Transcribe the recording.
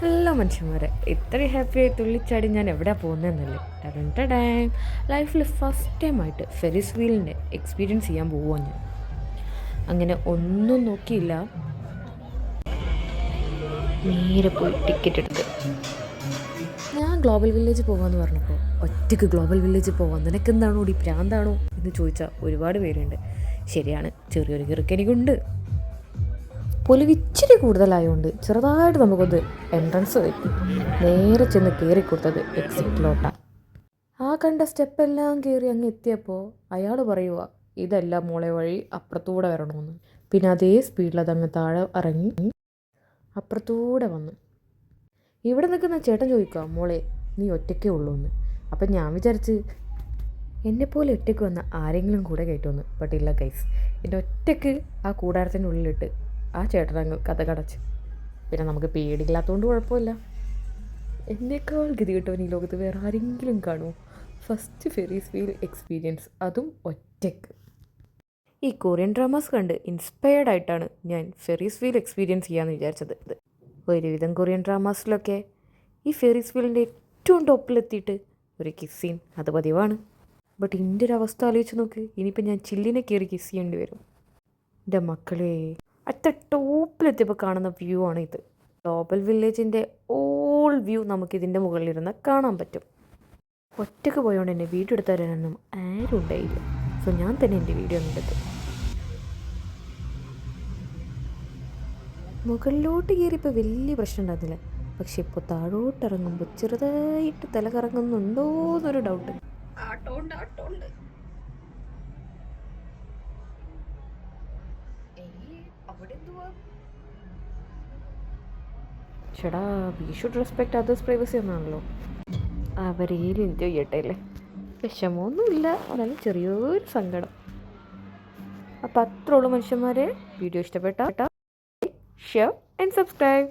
എല്ലാ മനുഷ്യന്മാരെ ഇത്രയും ഹാപ്പിയായി തുള്ളിച്ചാടി ഞാൻ എവിടെ പോകുന്നതെന്നല്ലേ. ടൈം ലൈഫിൽ ഫസ്റ്റ് ടൈമായിട്ട് ഫെറിസ് വീലിൻ്റെ എക്സ്പീരിയൻസ് ചെയ്യാൻ പോവുക ഞാൻ. അങ്ങനെ ഒന്നും നോക്കിയില്ല, നേരെ പോയി ടിക്കറ്റ് എടുത്ത്. ഞാൻ ഗ്ലോബൽ വില്ലേജ് പോകാമെന്ന് പറഞ്ഞപ്പോൾ ഒറ്റയ്ക്ക് ഗ്ലോബൽ വില്ലേജ് പോകാം, നിനക്കെന്താണോ ഈ പ്രാന്താണോ എന്ന് ചോദിച്ചാൽ ഒരുപാട് പേരുണ്ട്. ശരിയാണ്, ചെറിയൊരു കിറുക്കെനിക്കുണ്ട്. പൊലിവിച്ചിരി കൂടുതലായതുകൊണ്ട് ചെറുതായിട്ട് നമുക്കൊന്ന് എൻട്രൻസ് വരും. നേരെ ചെന്ന് കയറി കൊടുത്തത് എക്സിറ്റിലോട്ടാണ്. ആ കണ്ട സ്റ്റെപ്പെല്ലാം കയറി അങ്ങ് എത്തിയപ്പോൾ അയാൾ പറയുക, ഇതല്ല മോളെ വഴി, അപ്പുറത്തൂടെ വരണമെന്ന്. പിന്നെ അതേ സ്പീഡിൽ അതങ്ങ് താഴെ ഇറങ്ങി അപ്പുറത്തൂടെ വന്നു. ഇവിടെ നിൽക്കുന്ന ചേട്ടൻ ചോദിക്കുക, മോളെ നീ ഒറ്റയ്ക്കേ ഉള്ളൂ എന്ന്. അപ്പം ഞാൻ വിചാരിച്ച് എന്നെപ്പോലെ ഒറ്റയ്ക്ക് വന്ന ആരെങ്കിലും കൂടെ കയറ്റുമെന്ന്. ബട്ട് ഇല്ല ഗൈസ്, എൻ്റെ ഒറ്റയ്ക്ക് ആ കൂടാരത്തിൻ്റെ ഉള്ളിലിട്ട് ആ ചേട്ടനങ്ങ് കഥ കടച്ച്. പിന്നെ നമുക്ക് പേടിയില്ലാത്തതുകൊണ്ട് കുഴപ്പമില്ല. എന്നേക്കാൾ ഗതി കിട്ടവൻ ഈ ലോകത്ത് വേറെ ആരെങ്കിലും കാണുമോ? ഫസ്റ്റ് ഫെറീസ് വീൽ എക്സ്പീരിയൻസ്, അതും ഒറ്റയ്ക്ക്. ഈ കൊറിയൻ ഡ്രാമാസ് കണ്ട് ഇൻസ്പയർഡ് ആയിട്ടാണ് ഞാൻ ഫെറീസ് വീൽ എക്സ്പീരിയൻസ് ചെയ്യാമെന്ന് വിചാരിച്ചത്. ഒരുവിധം കൊറിയൻ ഡ്രാമാസിലൊക്കെ ഈ ഫെറീസ് വീലിൻ്റെ ഏറ്റവും ടോപ്പിലെത്തിയിട്ട് ഒരു കിസ് സീൻ അത് പതിവാണ്. ബട്ട് എൻ്റെ ഒരു അവസ്ഥ ആലോചിച്ച് നോക്ക്, ഇനിയിപ്പോൾ ഞാൻ ചില്ലിനെ കയറി കിസ് ചെയ്യേണ്ടി വരും. എൻ്റെ മക്കളെ, അത്ര ടോപ്പിലെത്തിയപ്പോൾ കാണുന്ന വ്യൂ ആണ് ഇത്. ഗ്ലോബൽ വില്ലേജിൻ്റെ ഓൾ വ്യൂ നമുക്കിതിൻ്റെ മുകളിലിരുന്ന് കാണാൻ പറ്റും. ഒറ്റയ്ക്ക് പോയോണ്ട് എന്നെ വീഡിയോ എടുത്തു തരാനൊന്നും ആരും ഉണ്ടായില്ല. സോ ഞാൻ തന്നെ എൻ്റെ വീഡിയോ എടുത്തു. മുകളിലോട്ട് കയറിയപ്പോൾ വലിയ പ്രശ്നം ഉണ്ടായിരുന്നില്ല, പക്ഷെ ഇപ്പോൾ താഴോട്ടിറങ്ങുമ്പോൾ ചെറുതായിട്ട് തല കറങ്ങുന്നുണ്ടോ എന്നൊരു ഡൗട്ട്. ചേടാ, we should respect others privacy എന്നാണല്ലോ. അവരേലും എൻജോയ് ചെയ്യട്ടെ അല്ലേ. വിഷമമൊന്നുമില്ല, എന്നാലും ചെറിയൊരു സങ്കടം. അപ്പം അത്രയുള്ള മനുഷ്യന്മാരെ വീഡിയോ ഇഷ്ടപ്പെട്ട ഷെയർ ആൻഡ് സബ്സ്ക്രൈബ്.